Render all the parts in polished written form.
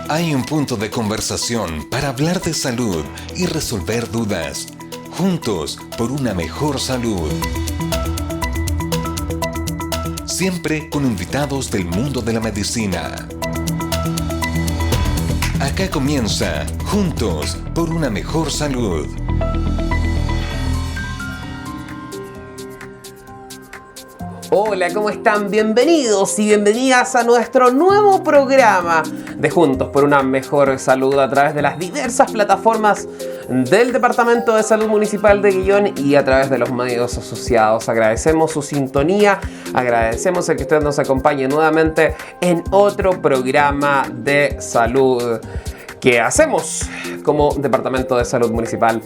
Hay un punto de conversación para hablar de salud y resolver dudas. Juntos por una mejor salud. Siempre con invitados del mundo de la medicina. Acá comienza Juntos por una mejor salud. Hola, ¿cómo están? Bienvenidos y bienvenidas a nuestro nuevo programa de Juntos por una mejor salud a través de las diversas plataformas del Departamento de Salud Municipal de Quillón y a través de los medios asociados. Agradecemos su sintonía, agradecemos el que usted nos acompañe nuevamente en otro programa de salud que hacemos como Departamento de Salud Municipal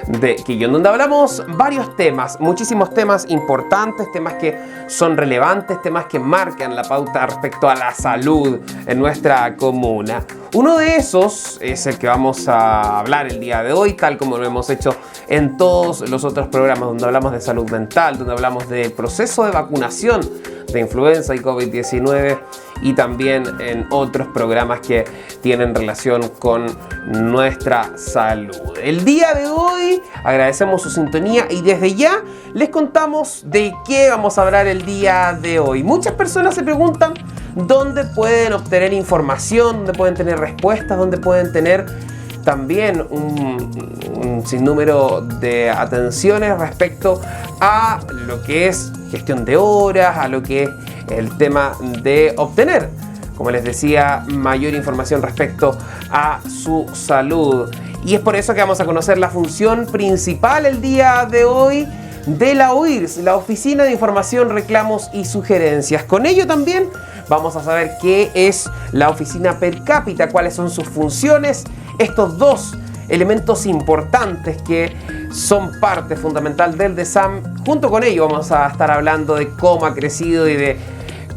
de Quillón, donde hablamos varios temas, muchísimos temas importantes, temas que son relevantes, temas que marcan la pauta respecto a la salud en nuestra comuna. Uno de esos es el que vamos a hablar el día de hoy, tal como lo hemos hecho en todos los otros programas, donde hablamos de salud mental, donde hablamos del proceso de vacunación de influenza y COVID-19 y también en otros programas que tienen relación con nuestra salud. El día de hoy agradecemos su sintonía y desde ya les contamos de qué vamos a hablar el día de hoy. Muchas personas se preguntan dónde pueden obtener información, dónde pueden tener respuestas, dónde pueden tener también un sinnúmero de atenciones respecto a lo que es gestión de horas, a lo que es el tema de obtener, como les decía, mayor información respecto a su salud. Y es por eso que vamos a conocer la función principal el día de hoy de la OIRS, la Oficina de Información, Reclamos y Sugerencias. Con ello también vamos a saber qué es la oficina per cápita, cuáles son sus funciones, estos dos elementos importantes que son parte fundamental del DESAM. Junto con ello vamos a estar hablando de cómo ha crecido y de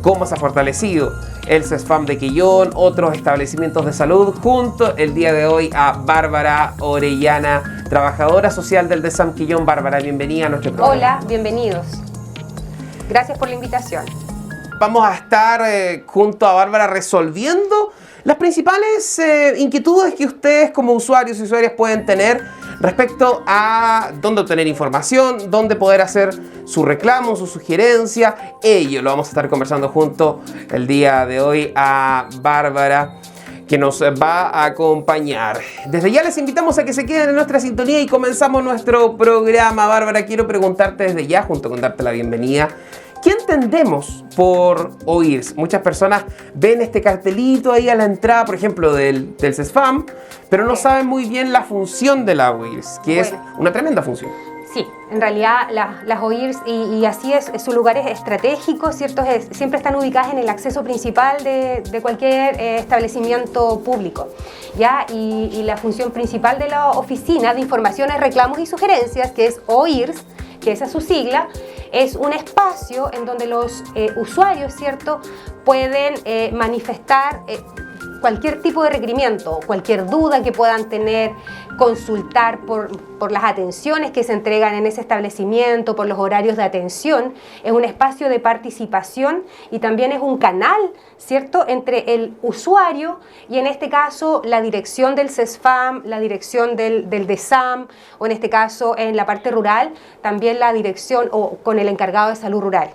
cómo se ha fortalecido el CESFAM de Quillón, otros establecimientos de salud, junto el día de hoy a Bárbara Orellana, trabajadora social del DESAM Quillón. Bárbara, bienvenida a nuestro programa. Hola, bienvenidos. Gracias por la invitación. Vamos a estar junto a Bárbara resolviendo las principales inquietudes que ustedes como usuarios y usuarias pueden tener respecto a dónde obtener información, dónde poder hacer su reclamo, su sugerencia. Ello lo vamos a estar conversando junto el día de hoy a Bárbara, que nos va a acompañar. Desde ya les invitamos a que se queden en nuestra sintonía y comenzamos nuestro programa. Bárbara, quiero preguntarte desde ya, junto con darte la bienvenida, ¿qué entendemos por OIRS? Muchas personas ven este cartelito ahí a la entrada, por ejemplo, del CESFAM, pero no saben muy bien la función de la OIRS, que es una tremenda función. Sí, en realidad las OIRS, y así es, sus lugares estratégicos, ¿cierto? Siempre están ubicadas en el acceso principal de cualquier establecimiento público, ¿ya? Y la función principal de la Oficina de Informaciones, Reclamos y Sugerencias, que es OIRS, que esa es su sigla, es un espacio en donde los usuarios, ¿cierto?, pueden manifestar cualquier tipo de requerimiento, cualquier duda que puedan tener, consultar por las atenciones que se entregan en ese establecimiento, por los horarios de atención. Es un espacio de participación y también es un canal, ¿cierto?, entre el usuario y en este caso la dirección del CESFAM, la dirección del DESAM, o en este caso en la parte rural, también la dirección o con el encargado de salud rural.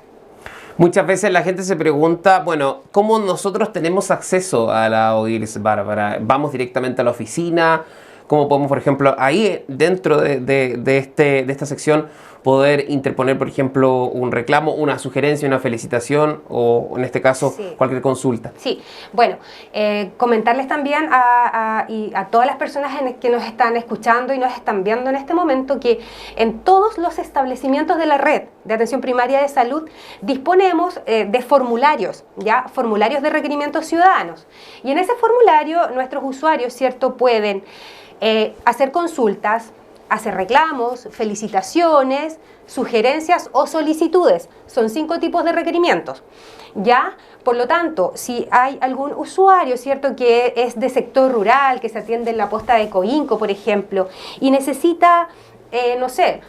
Muchas veces la gente se pregunta, bueno, ¿cómo nosotros tenemos acceso a la OIRS, Bárbara? ¿Vamos directamente a la oficina? ¿Cómo podemos, por ejemplo, ahí dentro de esta sección poder interponer, por ejemplo, un reclamo, una sugerencia, una felicitación o, en este caso, sí, cualquier consulta? Sí, bueno, comentarles también a todas las personas que nos están escuchando y nos están viendo en este momento que en todos los establecimientos de la red de atención primaria de salud disponemos de formularios, ¿ya? Formularios de requerimientos ciudadanos. Y en ese formulario nuestros usuarios, ¿cierto?, pueden hacer consultas, hacer reclamos, felicitaciones, sugerencias o solicitudes. Son 5 tipos de requerimientos, ¿ya? Por lo tanto, si hay algún usuario, ¿cierto?, que es de sector rural, que se atiende en la posta de Coinco, por ejemplo, y necesita, no sé,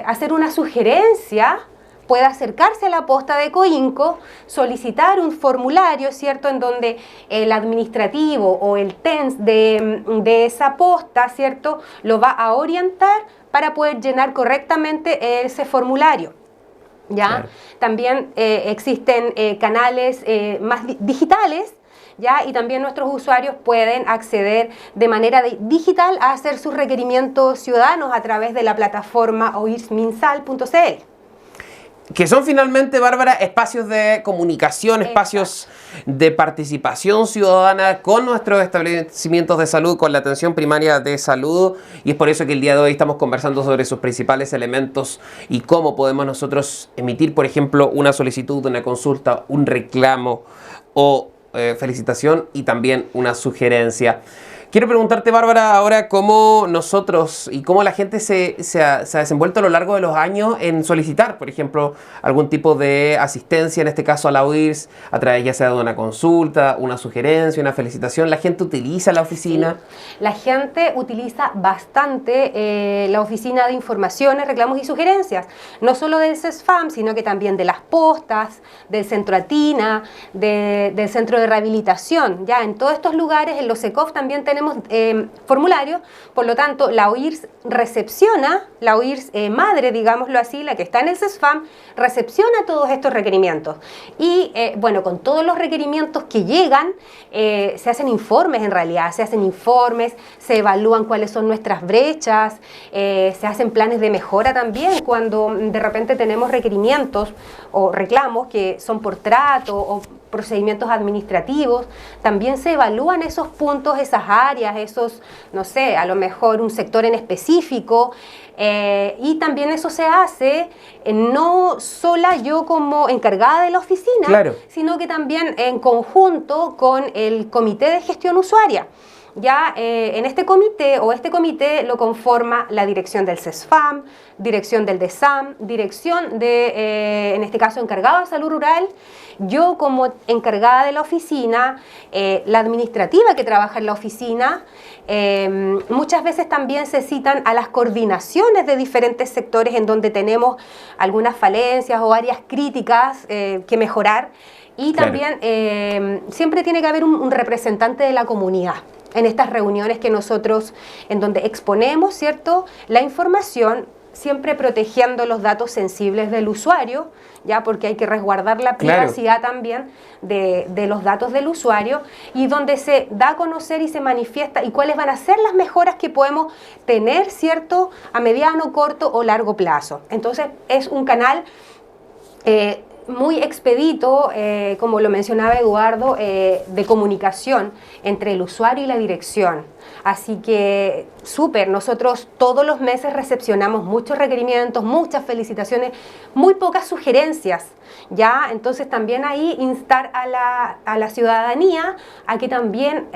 hacer una sugerencia puede acercarse a la posta de Coinco, solicitar un formulario, ¿cierto?, en donde el administrativo o el TENS de esa posta, ¿cierto?, lo va a orientar para poder llenar correctamente ese formulario. ¿Ya? Claro. También existen canales más digitales, ¿ya? Y también nuestros usuarios pueden acceder de manera digital a hacer sus requerimientos ciudadanos a través de la plataforma oirsminsal.cl. Que son finalmente, Bárbara, espacios de comunicación, espacios de participación ciudadana con nuestros establecimientos de salud, con la atención primaria de salud, y es por eso que el día de hoy estamos conversando sobre sus principales elementos y cómo podemos nosotros emitir, por ejemplo, una solicitud, una consulta, un reclamo o felicitación y también una sugerencia. Quiero preguntarte, Bárbara, ahora cómo nosotros y cómo la gente se ha desenvuelto a lo largo de los años en solicitar, por ejemplo, algún tipo de asistencia, en este caso a la OIRS, a través ya sea de una consulta, una sugerencia, una felicitación. ¿La gente utiliza la oficina? Sí. La gente utiliza bastante la oficina de informaciones, reclamos y sugerencias, no solo del CESFAM, sino que también de las postas, del Centro Atina, del Centro de Rehabilitación. Ya en todos estos lugares, en los SECOF también tenemos formularios, por lo tanto la OIRS recepciona, la OIRS madre, digámoslo así, la que está en el CESFAM, recepciona todos estos requerimientos y bueno, con todos los requerimientos que llegan se hacen informes, en realidad, se hacen informes, se evalúan cuáles son nuestras brechas, se hacen planes de mejora también cuando de repente tenemos requerimientos o reclamos que son por trato o procedimientos administrativos, también se evalúan esos puntos, esas áreas, esos, no sé, a lo mejor un sector en específico, y también eso se hace no sola yo como encargada de la oficina, claro, sino que también en conjunto con el Comité de Gestión Usuaria. Ya en este comité lo conforma la dirección del CESFAM, dirección del DESAM, dirección de, en este caso, encargado de salud rural, yo como encargada de la oficina, la administrativa que trabaja en la oficina, muchas veces también se citan a las coordinaciones de diferentes sectores en donde tenemos algunas falencias o áreas críticas que mejorar, y también siempre tiene que haber un representante de la comunidad en estas reuniones que nosotros, en donde exponemos, ¿cierto?, la información, siempre protegiendo los datos sensibles del usuario, ya porque hay que resguardar la privacidad también de los datos del usuario, y donde se da a conocer y se manifiesta y cuáles van a ser las mejoras que podemos tener, ¿cierto?, a mediano, corto o largo plazo. Entonces es un canal muy expedito, como lo mencionaba Eduardo, de comunicación entre el usuario y la dirección. Así que súper, nosotros todos los meses recepcionamos muchos requerimientos, muchas felicitaciones, muy pocas sugerencias, ¿ya? Entonces también ahí instar a la ciudadanía a que también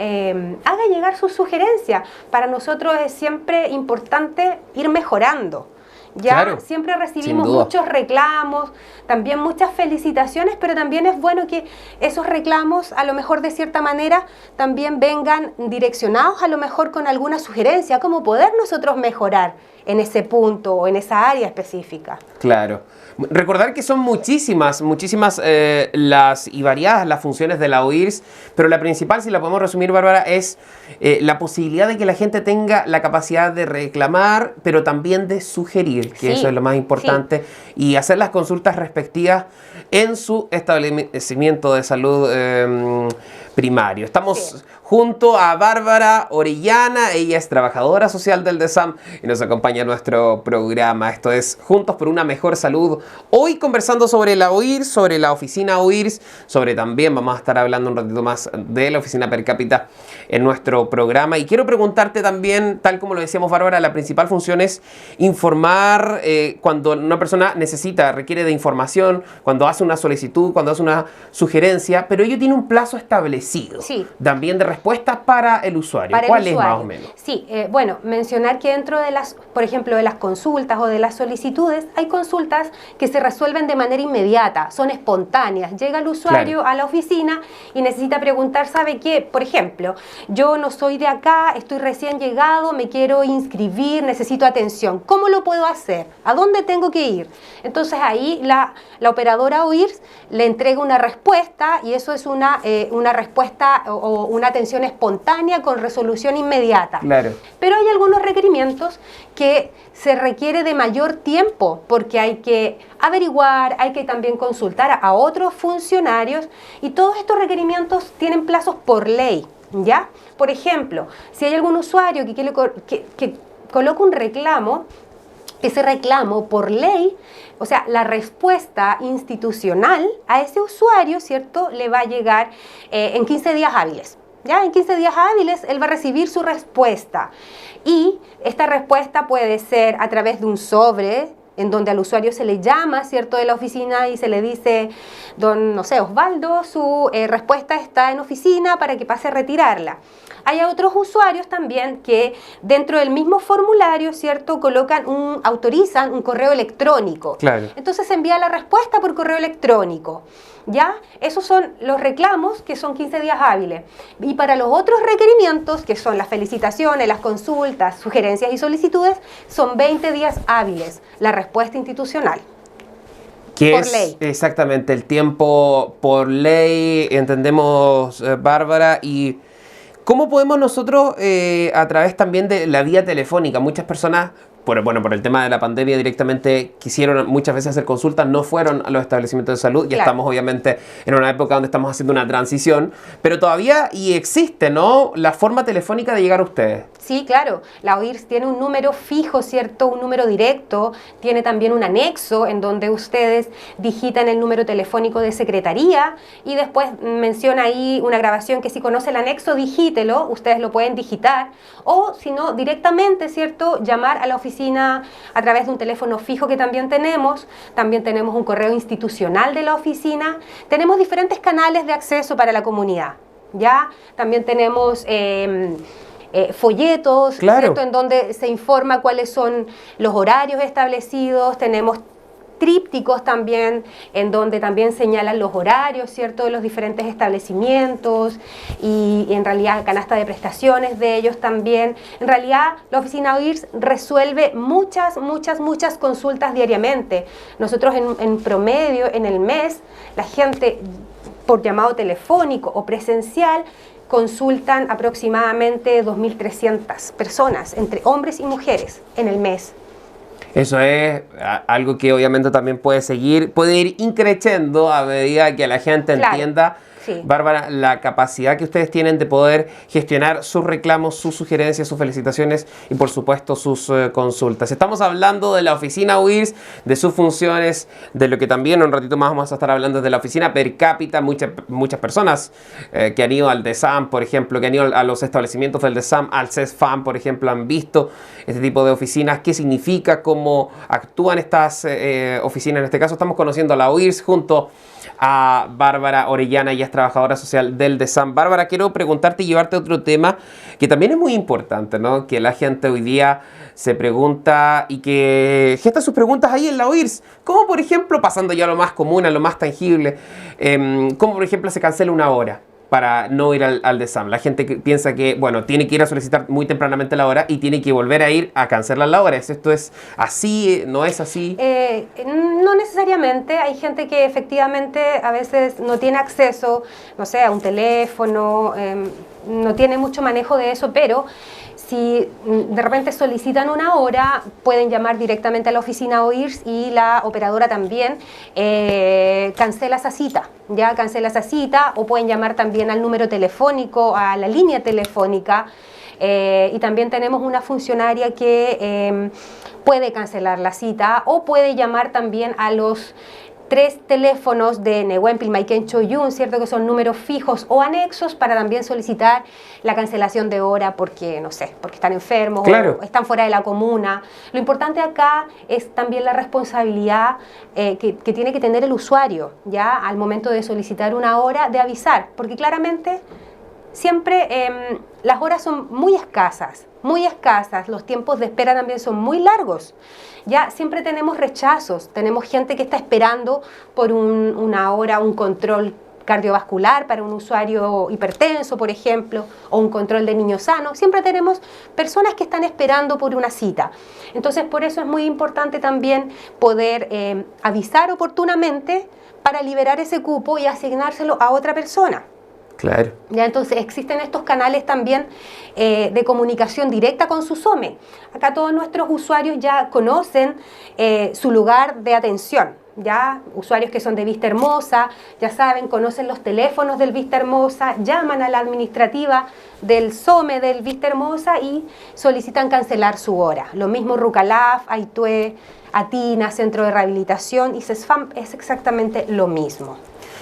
haga llegar sus sugerencias. Para nosotros es siempre importante ir mejorando. Ya claro, siempre recibimos muchos reclamos, también muchas felicitaciones, pero también es bueno que esos reclamos, a lo mejor de cierta manera, también vengan direccionados a lo mejor con alguna sugerencia, cómo poder nosotros mejorar en ese punto o en esa área específica. Claro. Recordar que son muchísimas las y variadas las funciones de la OIRS, pero la principal, si la podemos resumir, Bárbara, es la posibilidad de que la gente tenga la capacidad de reclamar, pero también de sugerir, que eso es lo más importante, y hacer las consultas respectivas en su establecimiento de salud primario. Estamos junto a Bárbara Orellana, ella es trabajadora social del DESAM y nos acompaña en nuestro programa. Esto es Juntos por una Mejor Salud. Hoy conversando sobre la OIRS, sobre la oficina OIRS, sobre también vamos a estar hablando un ratito más de la oficina per cápita en nuestro programa. Y quiero preguntarte también, tal como lo decíamos, Bárbara, la principal función es informar cuando una persona requiere de información, cuando hace una solicitud, cuando hace una sugerencia, pero ello tiene un plazo establecido. establecido. Sí. También de respuestas para el usuario. Para el ¿Cuál es usuario. más o menos? Sí, bueno, mencionar que dentro de las, por ejemplo, de las consultas o de las solicitudes, hay consultas que se resuelven de manera inmediata, son espontáneas. Llega el usuario a la oficina y necesita preguntar, ¿sabe qué? Por ejemplo, yo no soy de acá, estoy recién llegado, me quiero inscribir, necesito atención. ¿Cómo lo puedo hacer? ¿A dónde tengo que ir? Entonces ahí la operadora OIRS le entrega una respuesta y eso es una respuesta o una atención espontánea con resolución inmediata. Claro. Pero hay algunos requerimientos que se requiere de mayor tiempo porque hay que averiguar, hay que también consultar a otros funcionarios y todos estos requerimientos tienen plazos por ley, ¿ya? Por ejemplo, si hay algún usuario que coloca un reclamo, ese reclamo por ley, o sea, la respuesta institucional a ese usuario, ¿cierto?, le va a llegar en 15 días hábiles. Ya en 15 días hábiles él va a recibir su respuesta y esta respuesta puede ser a través de un sobre en donde al usuario se le llama, ¿cierto?, de la oficina y se le dice, don, no sé, Osvaldo, su respuesta está en oficina para que pase a retirarla. Hay otros usuarios también que dentro del mismo formulario, ¿cierto?, autorizan un correo electrónico. Claro. Entonces se envía la respuesta por correo electrónico. ¿Ya? Esos son los reclamos que son 15 días hábiles. Y para los otros requerimientos, que son las felicitaciones, las consultas, sugerencias y solicitudes, son 20 días hábiles, la respuesta institucional. Que por es ley. Exactamente, el tiempo por ley, entendemos, Bárbara, y ¿cómo podemos nosotros, a través también de la vía telefónica, muchas personas, por el tema de la pandemia directamente quisieron muchas veces hacer consultas, no fueron a los establecimientos de salud, ya Claro. estamos obviamente en una época donde estamos haciendo una transición, pero todavía y existe, ¿no?, la forma telefónica de llegar a ustedes. Sí, claro. La OIRS tiene un número fijo, ¿cierto? Un número directo. Tiene también un anexo en donde ustedes digitan el número telefónico de secretaría y después menciona ahí una grabación que si conoce el anexo, digítelo. Ustedes lo pueden digitar. O, si no, directamente, ¿cierto?, llamar a la oficina a través de un teléfono fijo que también tenemos. También tenemos un correo institucional de la oficina. Tenemos diferentes canales de acceso para la comunidad. ¿Ya? También tenemos folletos, Claro. ¿cierto?, en donde se informa cuáles son los horarios establecidos. Tenemos trípticos también, en donde también señalan los horarios, ¿cierto?, de los diferentes establecimientos y en realidad canasta de prestaciones de ellos también. En realidad, la oficina OIRS resuelve muchas consultas diariamente. Nosotros en promedio, en el mes, la gente por llamado telefónico o presencial consultan aproximadamente 2.300 personas, entre hombres y mujeres, en el mes. Eso es algo que obviamente también puede ir increciendo a medida que la gente Claro. entienda, Sí. Bárbara, la capacidad que ustedes tienen de poder gestionar sus reclamos, sus sugerencias, sus felicitaciones y por supuesto sus consultas. Estamos hablando de la oficina OIRS, de sus funciones, de lo que también un ratito más vamos a estar hablando de la oficina per cápita. Muchas personas que han ido al DESAM, por ejemplo, que han ido a los establecimientos del DESAM, al CESFAM, por ejemplo, han visto este tipo de oficinas, qué significa, cómo actúan estas oficinas. En este caso estamos conociendo a la OIRS junto a Bárbara Orellana, ella es trabajadora social del DESAM. Bárbara, quiero preguntarte y llevarte a otro tema que también es muy importante, ¿no?, que la gente hoy día se pregunta y que gesta sus preguntas ahí en la OIRS. Como por ejemplo, pasando ya a lo más común, a lo más tangible, como por ejemplo se cancela una hora para no ir al DESAM. La gente piensa que, bueno, tiene que ir a solicitar muy tempranamente la hora y tiene que volver a ir a cancelar la hora. ¿Esto es así? ¿No es así? No necesariamente. Hay gente que efectivamente a veces no tiene acceso, no sé, a un teléfono, no tiene mucho manejo de eso, pero si de repente solicitan una hora, pueden llamar directamente a la oficina OIRS y la operadora también cancela esa cita, ya cancela esa cita, o pueden llamar también al número telefónico, a la línea telefónica, y también tenemos una funcionaria que puede cancelar la cita o puede llamar también a los 3 teléfonos de Nehuen Pilmaiquén Choyún, ¿cierto? Que son números fijos o anexos para también solicitar la cancelación de hora porque, no sé, porque están enfermos Claro. o están fuera de la comuna. Lo importante acá es también la responsabilidad que tiene que tener el usuario, ya al momento de solicitar una hora, de avisar, porque claramente siempre las horas son muy escasas, los tiempos de espera también son muy largos. Ya siempre tenemos rechazos, tenemos gente que está esperando por una hora, un control cardiovascular para un usuario hipertenso, por ejemplo, o un control de niño sano. Siempre tenemos personas que están esperando por una cita. Entonces, por eso es muy importante también poder avisar oportunamente para liberar ese cupo y asignárselo a otra persona. Claro. Ya, entonces existen estos canales también de comunicación directa con su SOME. Acá todos nuestros usuarios ya conocen su lugar de atención. Ya, usuarios que son de Vista Hermosa, ya saben, conocen los teléfonos del Vista Hermosa, llaman a la administrativa del SOME del Vista Hermosa y solicitan cancelar su hora. Lo mismo Rucalaf, Aitue, Atina, Centro de Rehabilitación y CESFAM es exactamente lo mismo.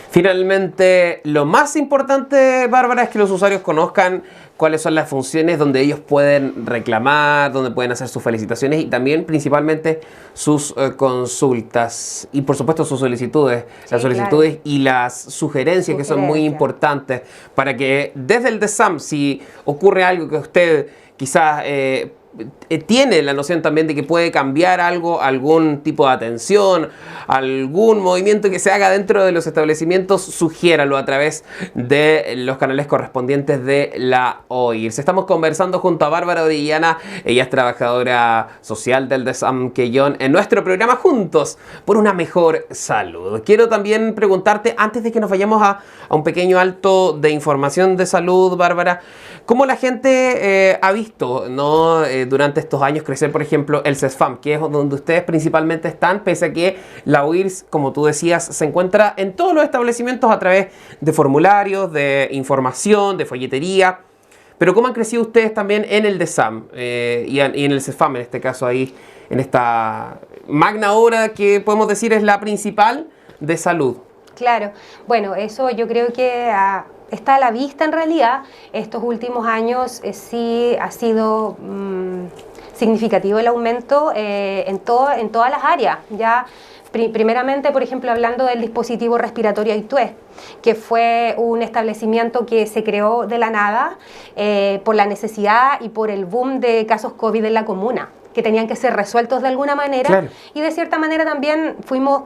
Finalmente, lo más importante, Bárbara, es que los usuarios conozcan cuáles son las funciones donde ellos pueden reclamar, donde pueden hacer sus felicitaciones y también principalmente sus consultas y por supuesto sus solicitudes, Sí, las solicitudes claro. y las sugerencias que son muy Sugerencias. importantes para que desde el DESAM, si ocurre algo que usted quizás tiene la noción también de que puede cambiar algo, algún tipo de atención, algún movimiento que se haga dentro de los establecimientos, sugiéralo a través de los canales correspondientes de la OIRS. Estamos conversando junto a Bárbara Orellana, ella es trabajadora social del DESAM Quellón, en nuestro programa Juntos por una Mejor Salud. Quiero también preguntarte, antes de que nos vayamos a un pequeño alto de información de salud, Bárbara, ¿cómo la gente ha visto, ¿no? Durante estos años crecer, por ejemplo, el CESFAM, que es donde ustedes principalmente están, pese a que la OIRS, como tú decías, se encuentra en todos los establecimientos a través de formularios, de información, de folletería? Pero ¿cómo han crecido ustedes también en el DESAM y en el CESFAM, en este caso ahí, en esta magna obra que podemos decir es la principal de salud? Claro, bueno, eso yo creo que está a la vista en realidad. Estos últimos años sí ha sido significativo el aumento en todas las áreas. Ya primeramente, por ejemplo, hablando del dispositivo respiratorio Aitue, que fue un establecimiento que se creó de la nada por la necesidad y por el boom de casos COVID en la comuna, que tenían que ser resueltos de alguna manera. Claro. Y de cierta manera también fuimos,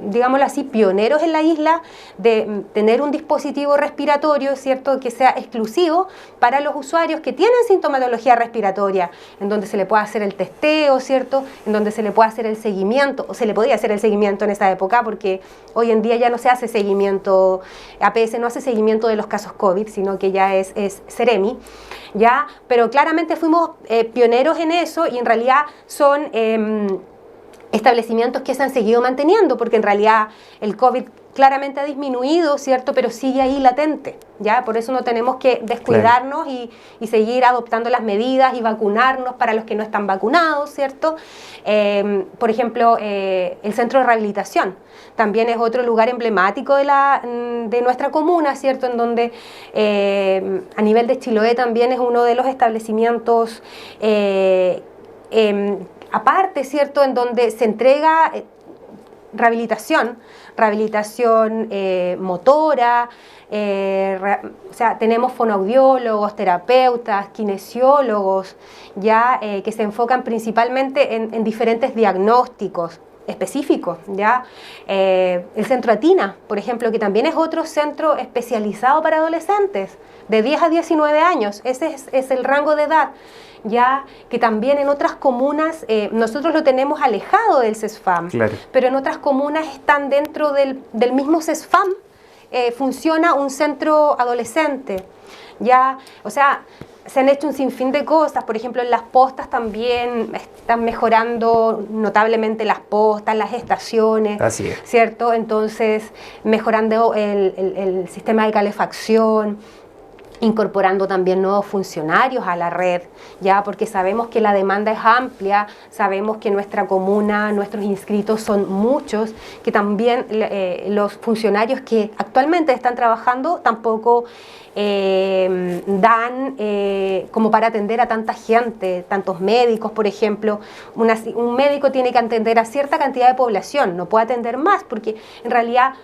digámoslo así, pioneros en la isla de tener un dispositivo respiratorio, ¿cierto?, que sea exclusivo para los usuarios que tienen sintomatología respiratoria, en donde se le pueda hacer el testeo, ¿cierto?, en donde se le pueda hacer el seguimiento, o se le podía hacer el seguimiento en esa época, porque hoy en día ya no se hace seguimiento, APS no hace seguimiento de los casos COVID, sino que ya es Ceremi, ¿ya? Pero claramente fuimos pioneros en eso y en realidad son establecimientos que se han seguido manteniendo, porque en realidad el COVID claramente ha disminuido, ¿cierto? Pero sigue ahí latente, ¿ya? Por eso no tenemos que descuidarnos, claro, y seguir adoptando las medidas y vacunarnos para los que no están vacunados, ¿cierto? Por ejemplo, el centro de rehabilitación también es otro lugar emblemático de nuestra comuna, ¿cierto? En donde a nivel de Chiloé también es uno de los establecimientos aparte, ¿cierto?, en donde se entrega rehabilitación motora, o sea, tenemos fonoaudiólogos, terapeutas, kinesiólogos, ya que se enfocan principalmente en diferentes diagnósticos específicos, ¿ya? El centro Atina, por ejemplo, que también es otro centro especializado para adolescentes de 10 a 19 años, ese es el rango de edad, ya que también en otras comunas, nosotros lo tenemos alejado del CESFAM, claro, pero en otras comunas están dentro del mismo CESFAM, funciona un centro adolescente, ya, o sea, se han hecho un sinfín de cosas. Por ejemplo, en Las Postas también están mejorando notablemente las postas, las estaciones. Así es. ¿Cierto? Entonces, mejorando el sistema de calefacción. incorporando también nuevos funcionarios a la red, ya porque sabemos que la demanda es amplia, sabemos que nuestra comuna, nuestros inscritos son muchos, que también los funcionarios que actualmente están trabajando tampoco dan como para atender a tanta gente, tantos médicos, por ejemplo. Un médico tiene que atender a cierta cantidad de población, no puede atender más, porque en realidad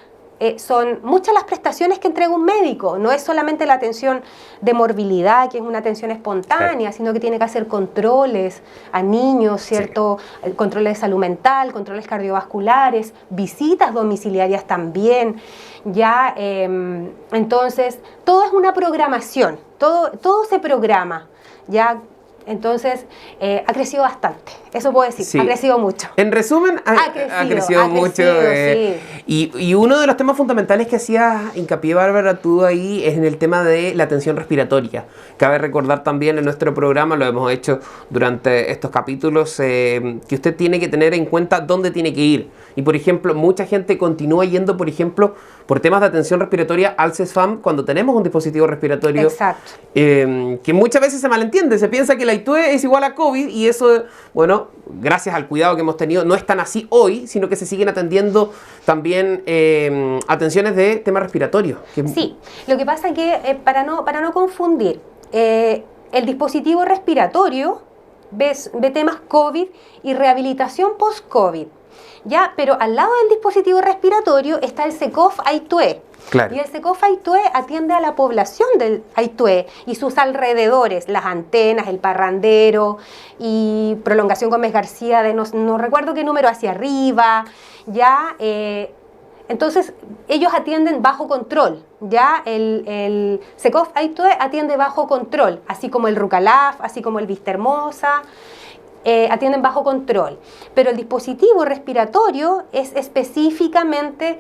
son muchas las prestaciones que entrega un médico, no es solamente la atención de morbilidad, que es una atención espontánea, sino que tiene que hacer controles a niños, ¿cierto? Sí. Controles de salud mental, controles cardiovasculares, visitas domiciliarias también, ya, entonces, todo es una programación, todo se programa, ya. Entonces, ha crecido bastante, eso puedo decir, sí. Ha crecido mucho. En resumen, ha crecido mucho. Sí. Y uno de los temas fundamentales que hacía hincapié, Bárbara, tú ahí, es en el tema de la atención respiratoria. Cabe recordar también en nuestro programa, lo hemos hecho durante estos capítulos, que usted tiene que tener en cuenta dónde tiene que ir. Y, por ejemplo, mucha gente continúa yendo, por ejemplo, por temas de atención respiratoria al CESFAM cuando tenemos un dispositivo respiratorio. Exacto. Que muchas veces se malentiende, se piensa que la ITUE es igual a COVID y eso, bueno, gracias al cuidado que hemos tenido, no es tan así hoy, sino que se siguen atendiendo también atenciones de tema respiratorio. Sí, lo que pasa es que, para no confundir, el dispositivo respiratorio ve temas COVID y rehabilitación post-COVID. Ya, pero al lado del dispositivo respiratorio está el SECOF AITUE. Claro. Y el SECOF AITUE atiende a la población del AITUE y sus alrededores, las antenas, el parrandero y Prolongación Gómez García, de no recuerdo qué número hacia arriba, ya. Entonces, ellos atienden bajo control, ya. El SECOF AITUE atiende bajo control, así como el Rucalaf, así como el Vista Hermosa. Atienden bajo control, pero el dispositivo respiratorio es específicamente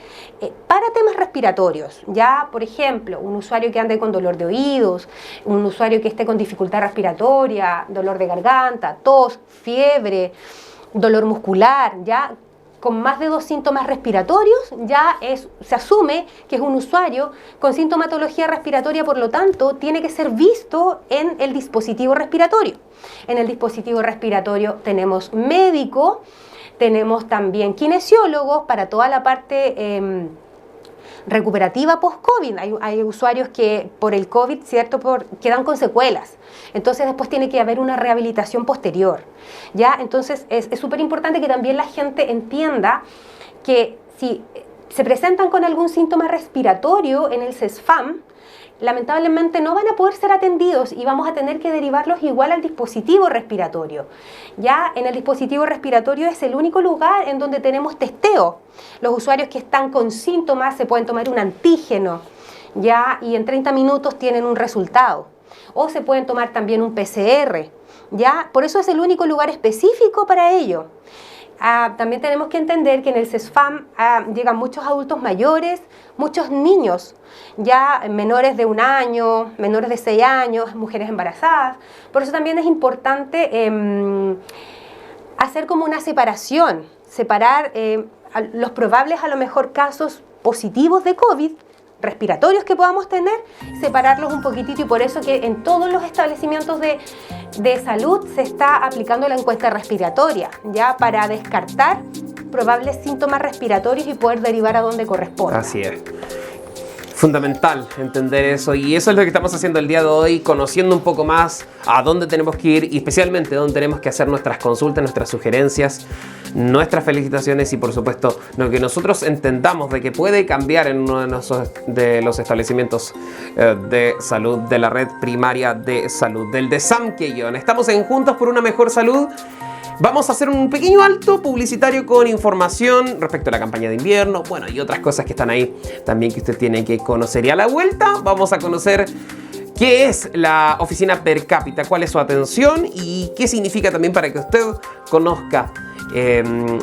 para temas respiratorios, ya, por ejemplo, un usuario que ande con dolor de oídos, un usuario que esté con dificultad respiratoria, dolor de garganta, tos, fiebre, dolor muscular, ya, con más de 2 síntomas respiratorios, ya se asume que es un usuario con sintomatología respiratoria, por lo tanto, tiene que ser visto en el dispositivo respiratorio. En el dispositivo respiratorio tenemos médico, tenemos también kinesiólogos para toda la parte recuperativa post-COVID. Hay usuarios que por el COVID, ¿cierto?, quedan con secuelas. Entonces después tiene que haber una rehabilitación posterior, ¿ya? Entonces es súper importante que también la gente entienda que si se presentan con algún síntoma respiratorio en el CESFAM, lamentablemente no van a poder ser atendidos y vamos a tener que derivarlos igual al dispositivo respiratorio. Ya en el dispositivo respiratorio es el único lugar en donde tenemos testeo. Los usuarios que están con síntomas se pueden tomar un antígeno, ya, y en 30 minutos tienen un resultado. O se pueden tomar también un PCR, ya. Por eso es el único lugar específico para ello. También tenemos que entender que en el CESFAM llegan muchos adultos mayores, muchos niños, ya menores de 1 año, menores de 6 años, mujeres embarazadas. Por eso también es importante hacer como una separación, separar los probables, a lo mejor, casos positivos de COVID, respiratorios que podamos tener, separarlos un poquitito, y por eso que en todos los establecimientos de salud se está aplicando la encuesta respiratoria, ya, para descartar probables síntomas respiratorios y poder derivar a donde corresponda. Así es. Fundamental entender eso, y eso es lo que estamos haciendo el día de hoy, conociendo un poco más a dónde tenemos que ir y especialmente dónde tenemos que hacer nuestras consultas, nuestras sugerencias, nuestras felicitaciones y, por supuesto, lo que nosotros entendamos de que puede cambiar en uno de los establecimientos de salud de la red primaria de salud del DESAM Quellón. Estamos en Juntos por una Mejor Salud. Vamos a hacer un pequeño alto publicitario con información respecto a la campaña de invierno, bueno, y otras cosas que están ahí también que usted tiene que conocer. Y a la vuelta vamos a conocer qué es la oficina per cápita, cuál es su atención y qué significa también para que usted conozca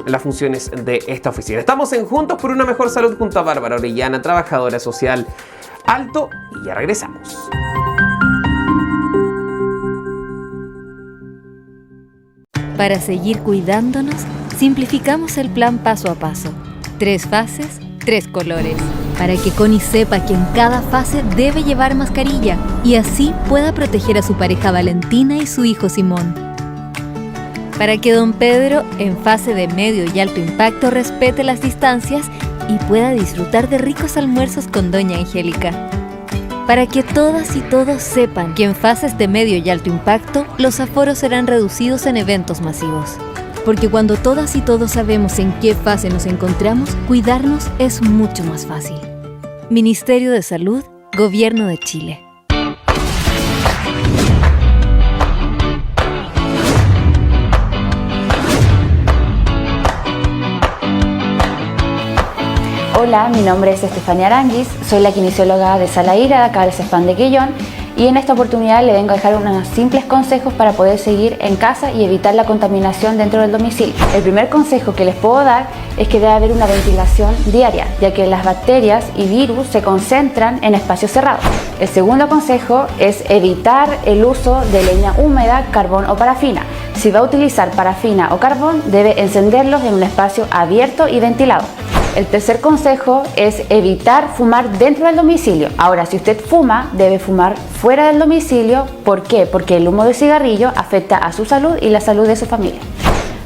las funciones de esta oficina. Estamos en Juntos por una Mejor Salud junto a Bárbara Orellana, trabajadora social Alto, y ya regresamos. Para seguir cuidándonos, simplificamos el plan paso a paso. 3 fases, 3 colores. para que Connie sepa que en cada fase debe llevar mascarilla y así pueda proteger a su pareja Valentina y su hijo Simón. Para que don Pedro, en fase de medio y alto impacto, respete las distancias y pueda disfrutar de ricos almuerzos con doña Angélica. Para que todas y todos sepan que en fases de medio y alto impacto, los aforos serán reducidos en eventos masivos. Porque cuando todas y todos sabemos en qué fase nos encontramos, cuidarnos es mucho más fácil. Ministerio de Salud, Gobierno de Chile. Hola, mi nombre es Estefanía Aranguis, soy la kinesióloga de Salaíra, de acá del CESFAM de Quillón, y en esta oportunidad le vengo a dejar unos simples consejos para poder seguir en casa y evitar la contaminación dentro del domicilio. El primer consejo que les puedo dar es que debe haber una ventilación diaria, ya que las bacterias y virus se concentran en espacios cerrados. El segundo consejo es evitar el uso de leña húmeda, carbón o parafina. Si va a utilizar parafina o carbón, debe encenderlos en un espacio abierto y ventilado. El tercer consejo es evitar fumar dentro del domicilio. Ahora, si usted fuma, debe fumar fuera del domicilio. ¿Por qué? Porque el humo de cigarrillo afecta a su salud y la salud de su familia.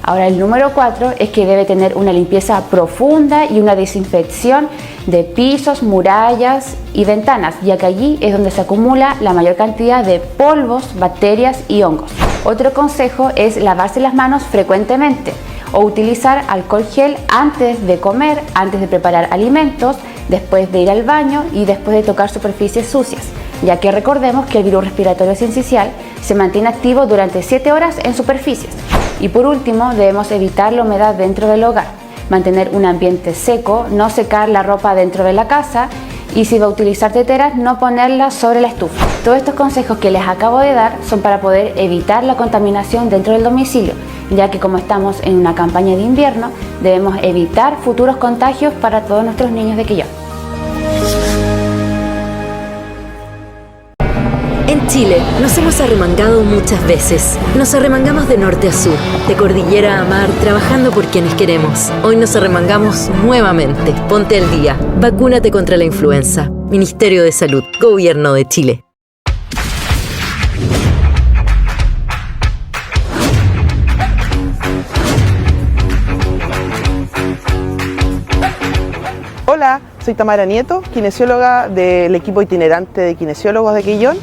Ahora, el número 4 es que debe tener una limpieza profunda y una desinfección de pisos, murallas y ventanas, ya que allí es donde se acumula la mayor cantidad de polvos, bacterias y hongos. Otro consejo es lavarse las manos frecuentemente o utilizar alcohol gel antes de comer, antes de preparar alimentos, después de ir al baño y después de tocar superficies sucias, ya que recordemos que el virus respiratorio sincicial se mantiene activo durante 7 horas en superficies. Y por último, debemos evitar la humedad dentro del hogar, mantener un ambiente seco, no secar la ropa dentro de la casa y si va a utilizar teteras, no ponerlas sobre la estufa. Todos estos consejos que les acabo de dar son para poder evitar la contaminación dentro del domicilio, ya que como estamos en una campaña de invierno, debemos evitar futuros contagios para todos nuestros niños de Quillón. En Chile nos hemos arremangado muchas veces. Nos arremangamos de norte a sur, de cordillera a mar, trabajando por quienes queremos. Hoy nos arremangamos nuevamente. Ponte al día. Vacúnate contra la influenza. Ministerio de Salud, Gobierno de Chile. Hola, soy Tamara Nieto, kinesióloga del equipo itinerante de kinesiólogos de Quillón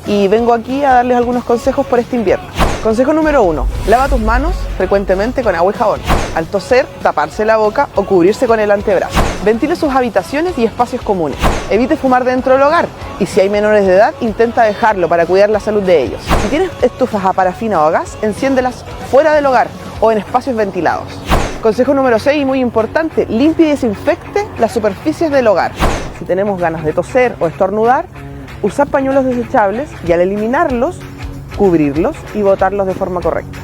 y vengo aquí a darles algunos consejos por este invierno. Consejo número 1. Lava tus manos frecuentemente con agua y jabón. Al toser, taparse la boca o cubrirse con el antebrazo. Ventile sus habitaciones y espacios comunes. Evite fumar dentro del hogar y si hay menores de edad, intenta dejarlo para cuidar la salud de ellos. Si tienes estufas a parafina o a gas, enciéndelas fuera del hogar o en espacios ventilados. Consejo número 6 y muy importante, limpie y desinfecte las superficies del hogar. Si tenemos ganas de toser o estornudar, usar pañuelos desechables y al eliminarlos, cubrirlos y botarlos de forma correcta.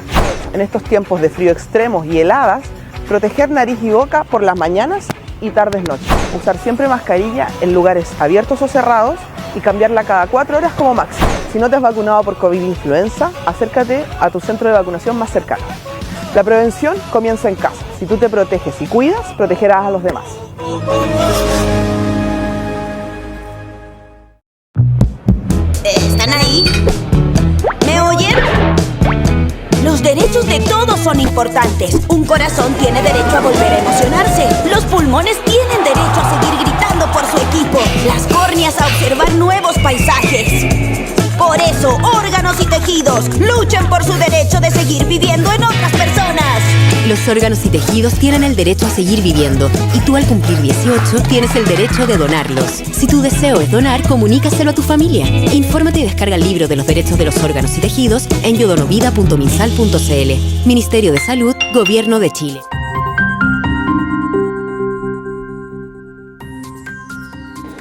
En estos tiempos de frío extremos y heladas, proteger nariz y boca por las mañanas y tardes noches. Usar siempre mascarilla en lugares abiertos o cerrados y cambiarla cada 4 horas como máximo. Si no te has vacunado por COVID-influenza, acércate a tu centro de vacunación más cercano. La prevención comienza en casa. Si tú te proteges y cuidas, protegerás a los demás. ¿Están ahí? ¿Me oyen? Los derechos de todos son importantes. Un corazón tiene derecho a volver a emocionarse. Los pulmones tienen derecho a seguir gritando por su equipo. Las córneas a observar nuevos paisajes. Por eso, órganos y tejidos luchen por su derecho de seguir viviendo en otras personas. Los órganos y tejidos tienen el derecho a seguir viviendo y tú al cumplir 18 tienes el derecho de donarlos. Si tu deseo es donar, comunícaselo a tu familia. Infórmate y descarga el libro de los derechos de los órganos y tejidos en yodonovida.minsal.cl. Ministerio de Salud, Gobierno de Chile.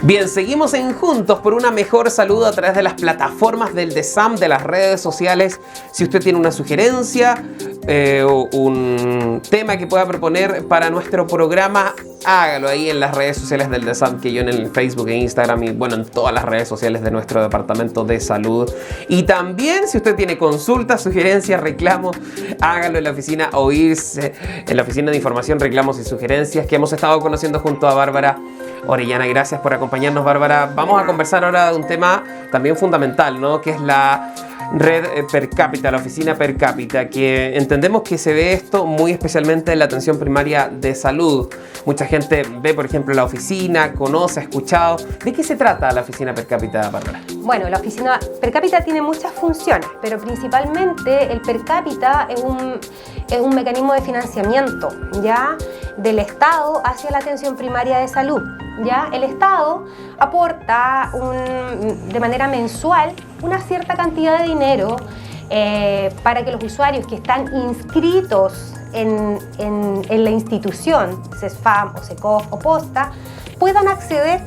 Bien, seguimos en Juntos por una mejor salud a través de las plataformas del DESAM, de las redes sociales. Si usted tiene una sugerencia o un tema que pueda proponer para nuestro programa, hágalo ahí en las redes sociales del DESAM, que yo en el Facebook e Instagram y bueno, en todas las redes sociales de nuestro departamento de salud. Y también si usted tiene consultas, sugerencias, reclamos, hágalo en la oficina OIRS, en la oficina de información, reclamos y sugerencias que hemos estado conociendo junto a Bárbara Orellana. Gracias por acompañarnos, Bárbara. Vamos a conversar ahora de un tema también fundamental, ¿no? Que es la red per cápita, la oficina per cápita, que entendemos que se ve esto muy especialmente en la atención primaria de salud. Mucha gente ve, por ejemplo, la oficina, conoce, ha escuchado. ¿De qué se trata la oficina per cápita, Bárbara? Bueno, la oficina per cápita tiene muchas funciones, pero principalmente el per cápita es un mecanismo de financiamiento, ¿ya?, del Estado hacia la atención primaria de salud. ¿Ya? El Estado aporta de manera mensual una cierta cantidad de dinero para que los usuarios que están inscritos en la institución, CESFAM o SECOF o Posta, puedan acceder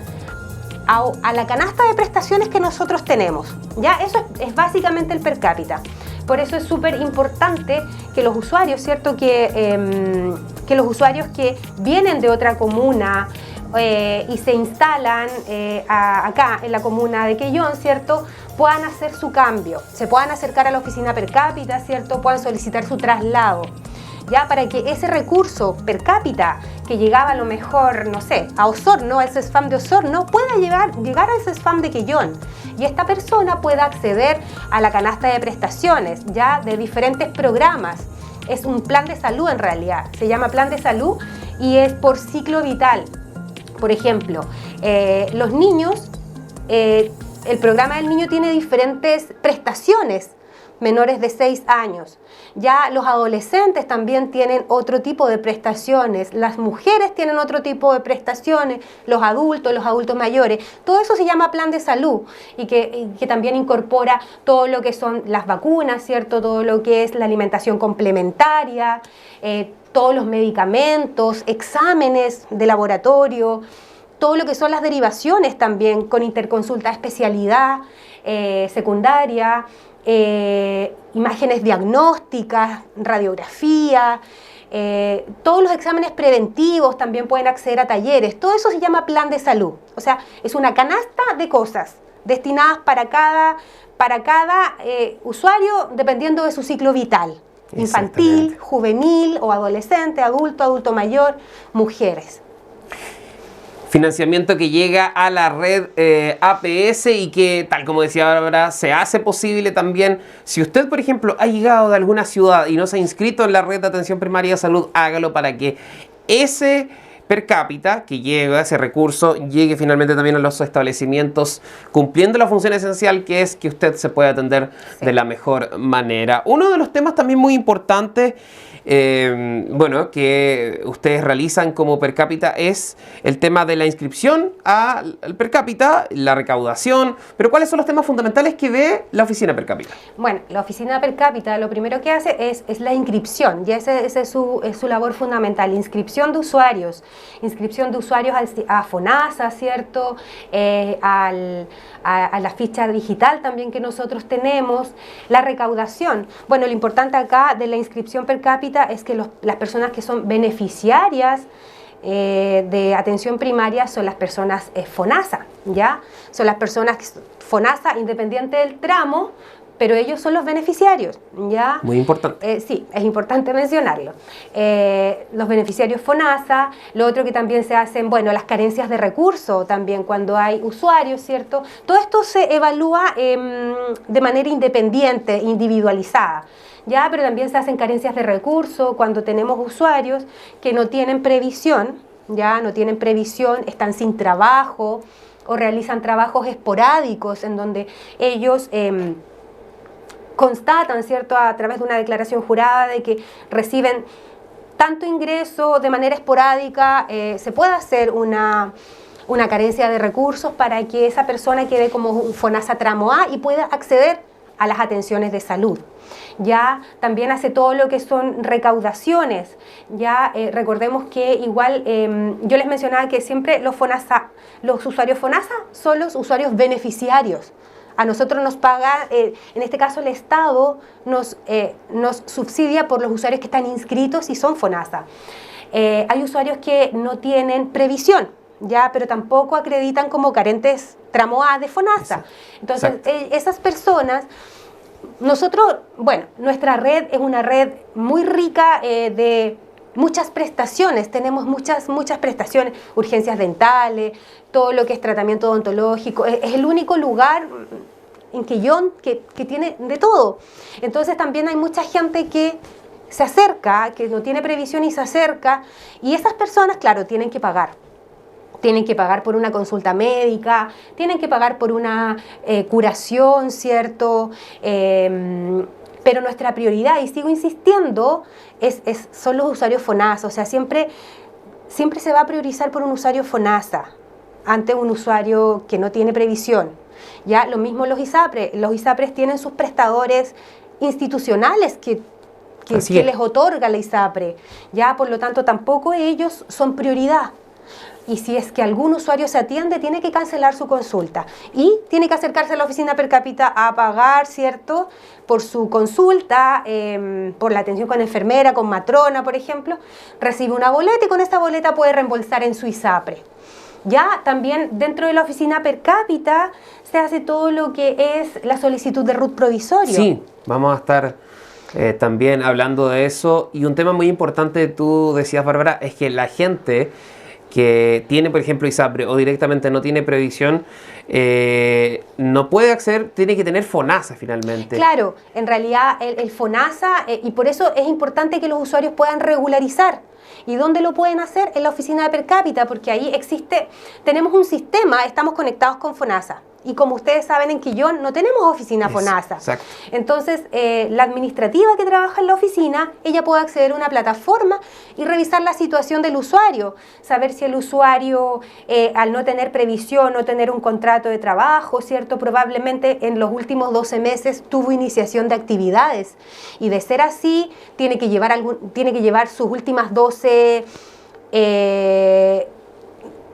a la canasta de prestaciones que nosotros tenemos. ¿Ya? Eso es básicamente el per cápita. Por eso es súper importante que los usuarios, ¿cierto?, que los usuarios que vienen de otra comuna y se instalan acá en la comuna de Quellón, ¿cierto?, puedan hacer su cambio, se puedan acercar a la oficina per cápita, ¿cierto?, puedan solicitar su traslado, ya, para que ese recurso per cápita que llegaba a lo mejor, no sé, a Osorno, al CESFAM de Osorno, pueda llegar al CESFAM de Quellón y esta persona pueda acceder a la canasta de prestaciones, ya, de diferentes programas. Es un plan de salud en realidad, se llama plan de salud y es por ciclo vital. Por ejemplo, los niños, el programa del niño tiene diferentes prestaciones menores de 6 años. Ya los adolescentes también tienen otro tipo de prestaciones, las mujeres tienen otro tipo de prestaciones, los adultos mayores. Todo eso se llama plan de salud y que también incorpora todo lo que son las vacunas, ¿cierto? Todo lo que es la alimentación complementaria, todos los medicamentos, exámenes de laboratorio, todo lo que son las derivaciones también con interconsulta de especialidad, secundaria, imágenes diagnósticas, radiografía, todos los exámenes preventivos también pueden acceder a talleres. Todo eso se llama plan de salud. O sea, es una canasta de cosas destinadas para cada usuario dependiendo de su ciclo vital. Infantil, juvenil o adolescente, adulto mayor, mujeres. Financiamiento que llega a la red APS y que, tal como decía Bárbara, se hace posible también. Si usted, por ejemplo, ha llegado de alguna ciudad y no se ha inscrito en la red de atención primaria de salud, hágalo para que ese per cápita que llega, ese recurso, llegue finalmente también a los establecimientos cumpliendo la función esencial que es que usted se pueda atender de la mejor manera. Uno de los temas también muy importantes que ustedes realizan como per cápita es el tema de la inscripción al per cápita, la recaudación, pero ¿cuáles son los temas fundamentales que ve la oficina per cápita? Bueno, la oficina per cápita lo primero que hace es la inscripción, y esa es su labor fundamental, inscripción de usuarios a FONASA, ¿cierto? A la ficha digital también que nosotros tenemos, la recaudación. Bueno, lo importante acá de la inscripción per cápita es que las personas que son beneficiarias de atención primaria son las personas FONASA, ¿ya? Son las personas que FONASA independiente del tramo, pero ellos son los beneficiarios, ¿ya? Muy importante. Sí, es importante mencionarlo. Los beneficiarios FONASA, lo otro que también se hacen, bueno, las carencias de recursos también cuando hay usuarios, ¿cierto? Todo esto se evalúa de manera independiente, individualizada, ¿ya? Pero también se hacen carencias de recursos cuando tenemos usuarios que no tienen previsión, ¿ya? No tienen previsión, están sin trabajo o realizan trabajos esporádicos en donde ellos constatan, ¿cierto?, a través de una declaración jurada de que reciben tanto ingreso de manera esporádica, se puede hacer una carencia de recursos para que esa persona quede como un FONASA tramo A y pueda acceder a las atenciones de salud. Ya también hace todo lo que son recaudaciones. Ya recordemos que igual yo les mencionaba que siempre los usuarios FONASA son los usuarios beneficiarios. A nosotros nos paga, en este caso el Estado nos subsidia por los usuarios que están inscritos y son FONASA. Hay usuarios que no tienen previsión, ya, pero tampoco acreditan como carentes tramo A de FONASA. Entonces, esas personas, nosotros, bueno, nuestra red es una red muy rica de muchas prestaciones, tenemos muchas prestaciones, urgencias dentales, todo lo que es tratamiento odontológico, es el único lugar en Quellón que tiene de todo. Entonces también hay mucha gente que se acerca, que no tiene previsión y se acerca, y esas personas, claro, tienen que pagar. Tienen que pagar por una consulta médica, tienen que pagar por una curación, ¿cierto? Pero nuestra prioridad, y sigo insistiendo, son los usuarios FONASA. O sea, siempre se va a priorizar por un usuario FONASA ante un usuario que no tiene previsión. Ya, lo mismo los ISAPRE. Los ISAPRES tienen sus prestadores institucionales que les otorga la ISAPRE. Ya, por lo tanto, tampoco ellos son prioridad. Y si es que algún usuario se atiende, tiene que cancelar su consulta y tiene que acercarse a la oficina per cápita a pagar, ¿cierto?, por su consulta, por la atención con enfermera, con matrona, por ejemplo. Recibe una boleta y con esta boleta puede reembolsar en su ISAPRE. Ya también dentro de la oficina per cápita se hace todo lo que es la solicitud de RUT provisorio. Sí, vamos a estar también hablando de eso. Y un tema muy importante, tú decías, Bárbara, es que la gente que tiene, por ejemplo, ISAPRE o directamente no tiene previsión, no puede acceder, tiene que tener FONASA finalmente. Claro, en realidad el FONASA, y por eso es importante que los usuarios puedan regularizar. ¿Y dónde lo pueden hacer? En la oficina de per cápita, porque ahí tenemos un sistema, estamos conectados con FONASA. Y como ustedes saben, en Quillón no tenemos oficina FONASA. Exacto. Entonces, la administrativa que trabaja en la oficina, ella puede acceder a una plataforma y revisar la situación del usuario, saber si el usuario, al no tener previsión, no tener un contrato de trabajo, ¿cierto?, probablemente en los últimos 12 meses tuvo iniciación de actividades. Y de ser así, tiene que llevar sus últimas 12...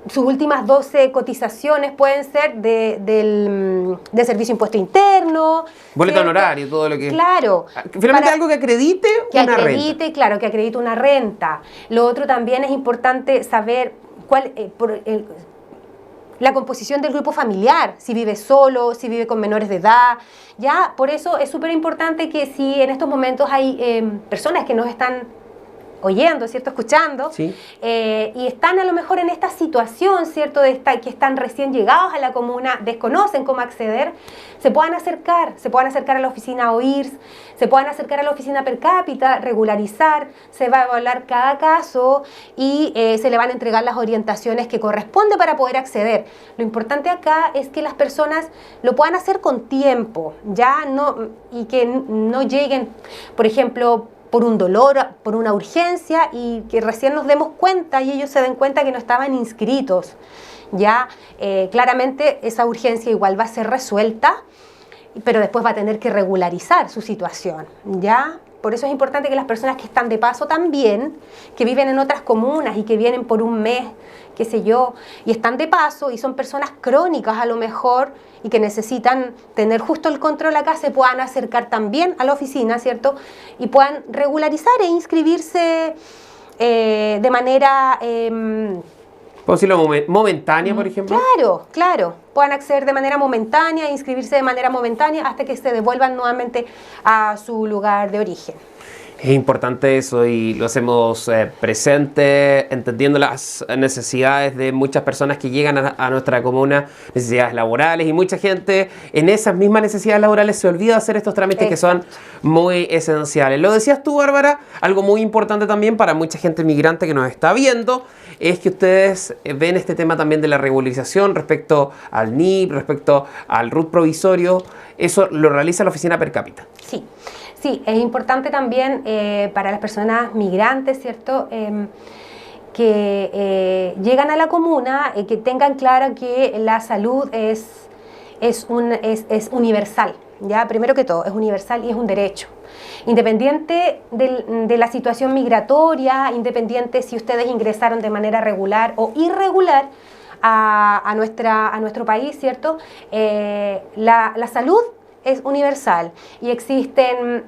sus últimas 12 cotizaciones pueden ser de servicio impuesto interno. Boleta honorario, todo lo que... Claro. Finalmente algo que acredite una renta. Claro, que acredite una renta. Lo otro también es importante saber la composición del grupo familiar, si vive solo, si vive con menores de edad. Ya, por eso es súper importante que si en estos momentos hay personas que nos están oyendo, ¿cierto?, escuchando, sí, y están a lo mejor en esta situación, ¿cierto?, que están recién llegados a la comuna, desconocen cómo acceder, se puedan acercar a la oficina OIRS, se puedan acercar a la oficina per cápita, regularizar, se va a evaluar cada caso y se le van a entregar las orientaciones que corresponde para poder acceder. Lo importante acá es que las personas lo puedan hacer con tiempo, ya no, y que no lleguen, por ejemplo, por un dolor, por una urgencia, y que recién nos demos cuenta y ellos se den cuenta que no estaban inscritos. Ya, claramente esa urgencia igual va a ser resuelta, pero después va a tener que regularizar su situación. Ya, por eso es importante que las personas que están de paso también, que viven en otras comunas y que vienen por un mes, qué sé yo, y están de paso y son personas crónicas a lo mejor y que necesitan tener justo el control acá, se puedan acercar también a la oficina, ¿cierto? Y puedan regularizar e inscribirse de manera... ¿Puedo decirlo momentánea, por ejemplo? Claro. Puedan acceder de manera momentánea, inscribirse de manera momentánea hasta que se devuelvan nuevamente a su lugar de origen. Es importante eso y lo hacemos presente, entendiendo las necesidades de muchas personas que llegan a nuestra comuna, necesidades laborales, y mucha gente en esas mismas necesidades laborales se olvida de hacer estos trámites que son muy esenciales. Lo decías tú, Bárbara, algo muy importante también para mucha gente migrante que nos está viendo, es que ustedes ven este tema también de la regularización respecto al NIP, respecto al RUT provisorio. Eso lo realiza la oficina per cápita. Sí, es importante también para las personas migrantes, ¿cierto?, que llegan a la comuna, que tengan claro que la salud es universal, ¿ya? Primero que todo, es universal y es un derecho. Independiente de la situación migratoria, independiente si ustedes ingresaron de manera regular o irregular a nuestro país, ¿cierto?, la salud es universal y existen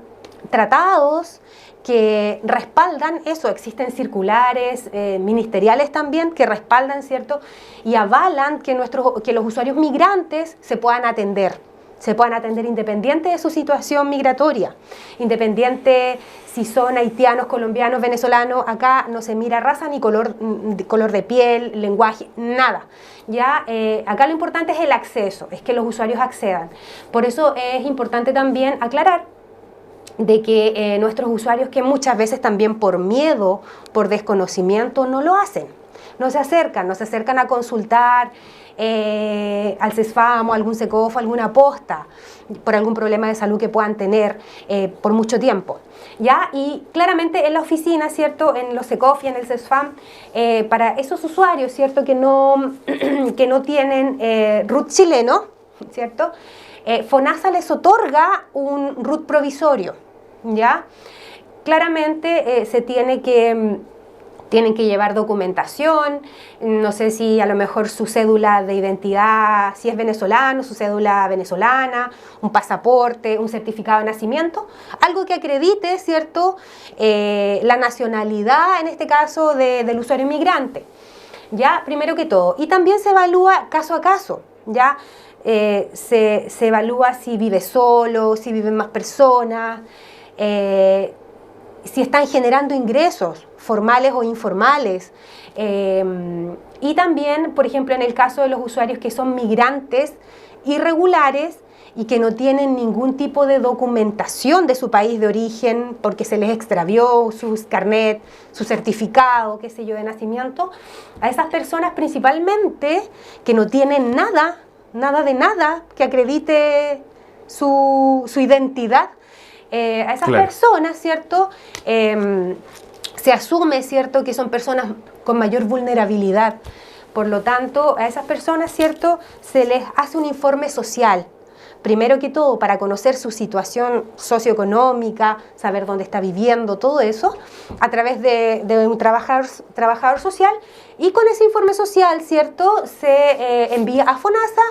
tratados que respaldan eso, existen circulares ministeriales también que respaldan, ¿cierto?, y avalan que los usuarios migrantes se puedan atender, se puedan atender independiente de su situación migratoria, independiente si son haitianos, colombianos, venezolanos. Acá no se mira raza ni color de piel, lenguaje, nada. Ya, acá lo importante es el acceso, es que los usuarios accedan. Por eso es importante también aclarar de que nuestros usuarios, que muchas veces también por miedo, por desconocimiento, no lo hacen, no se acercan a consultar al CESFAM o algún SECOF, alguna posta por algún problema de salud que puedan tener por mucho tiempo. ¿Ya? Y claramente en la oficina, ¿cierto?, en los SECOF y en el CESFAM, para esos usuarios, ¿cierto?, que no tienen RUT chileno, ¿cierto?, FONASA les otorga un RUT provisorio, ¿ya? Claramente tienen que llevar documentación, no sé si a lo mejor su cédula de identidad, si es venezolano, su cédula venezolana, un pasaporte, un certificado de nacimiento, algo que acredite, ¿cierto?, la nacionalidad, en este caso, del usuario inmigrante, ¿ya? Primero que todo. Y también se evalúa caso a caso, ¿ya? Se evalúa si vive solo, si viven más personas, si están generando ingresos formales o informales. Y también, por ejemplo, en el caso de los usuarios que son migrantes irregulares y que no tienen ningún tipo de documentación de su país de origen porque se les extravió sus carnet, su certificado, qué sé yo, de nacimiento, a esas personas principalmente que no tienen nada que acredite su identidad, a esas personas, ¿cierto?, se asume, ¿cierto?, que son personas con mayor vulnerabilidad. Por lo tanto, a esas personas, ¿cierto?, se les hace un informe social. Primero que todo, para conocer su situación socioeconómica, saber dónde está viviendo, todo eso, a través de un trabajador social. Y con ese informe social, ¿cierto?, se envía a FONASA,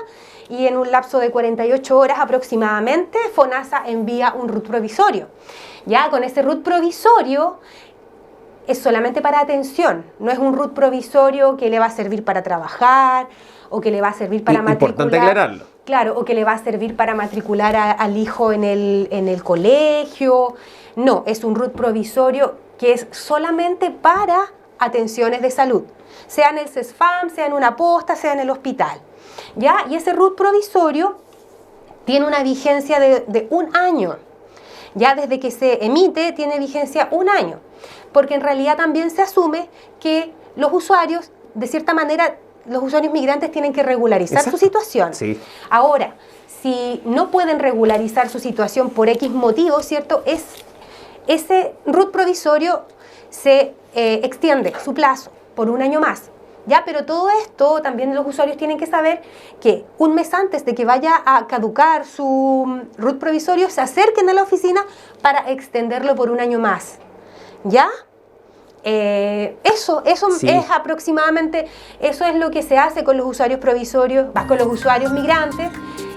y en un lapso de 48 horas aproximadamente, FONASA envía un RUT provisorio. Ya con ese RUT provisorio es solamente para atención, no es un RUT provisorio que le va a servir para trabajar o que le va a servir para matricular. Importante aclararlo. Claro, o que le va a servir para matricular al hijo en el colegio. No, es un RUT provisorio que es solamente para atenciones de salud, sea en el CESFAM, sea en una posta, sea en el hospital. ¿Ya? Y ese RUT provisorio tiene una vigencia de 1 año. Ya desde que se emite tiene vigencia 1 año, porque en realidad también se asume que los usuarios, de cierta manera, los usuarios migrantes tienen que regularizar su situación. Sí. Ahora, si no pueden regularizar su situación por X motivo, ¿cierto?, ese RUT provisorio se extiende su plazo por 1 año más. Ya, pero todo esto también los usuarios tienen que saber que 1 mes antes de que vaya a caducar su RUT provisorio, se acerquen a la oficina para extenderlo por 1 año más. ¿Ya? Eso sí. Es aproximadamente, eso es lo que se hace con los usuarios provisorios, con los usuarios migrantes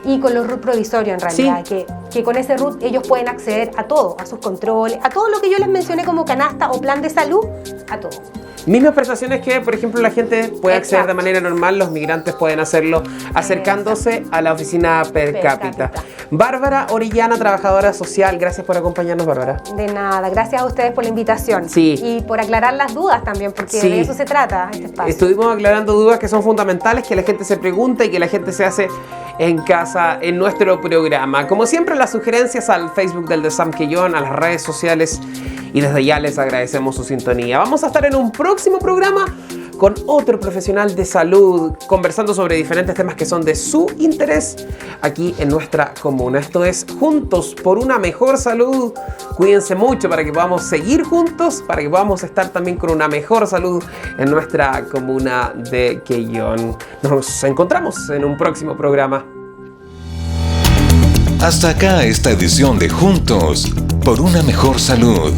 y con los RUT provisorios en realidad, sí. que con ese RUT ellos pueden acceder a todo, a sus controles, a todo lo que yo les mencioné como canasta o plan de salud, a todo. Mismas prestaciones que, por ejemplo, la gente puede acceder de manera normal, los migrantes pueden hacerlo acercándose a la oficina per cápita. Bárbara Orellana, trabajadora social, gracias por acompañarnos, Bárbara. De nada, gracias a ustedes por la invitación. Sí. Y por aclarar las dudas también, porque de eso se trata este espacio. Estuvimos aclarando dudas que son fundamentales, que la gente se pregunta y que la gente se hace en casa en nuestro programa. Como siempre, las sugerencias al Facebook del DESAM Quellón, a las redes sociales, y desde ya les agradecemos su sintonía. Vamos a estar en un próximo programa con otro profesional de salud, conversando sobre diferentes temas que son de su interés aquí en nuestra comuna. Esto es Juntos por una Mejor Salud. Cuídense mucho para que podamos seguir juntos, para que podamos estar también con una mejor salud en nuestra comuna de Quellón. Nos encontramos en un próximo programa. Hasta acá esta edición de Juntos por una Mejor Salud.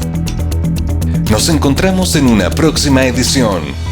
Nos encontramos en una próxima edición.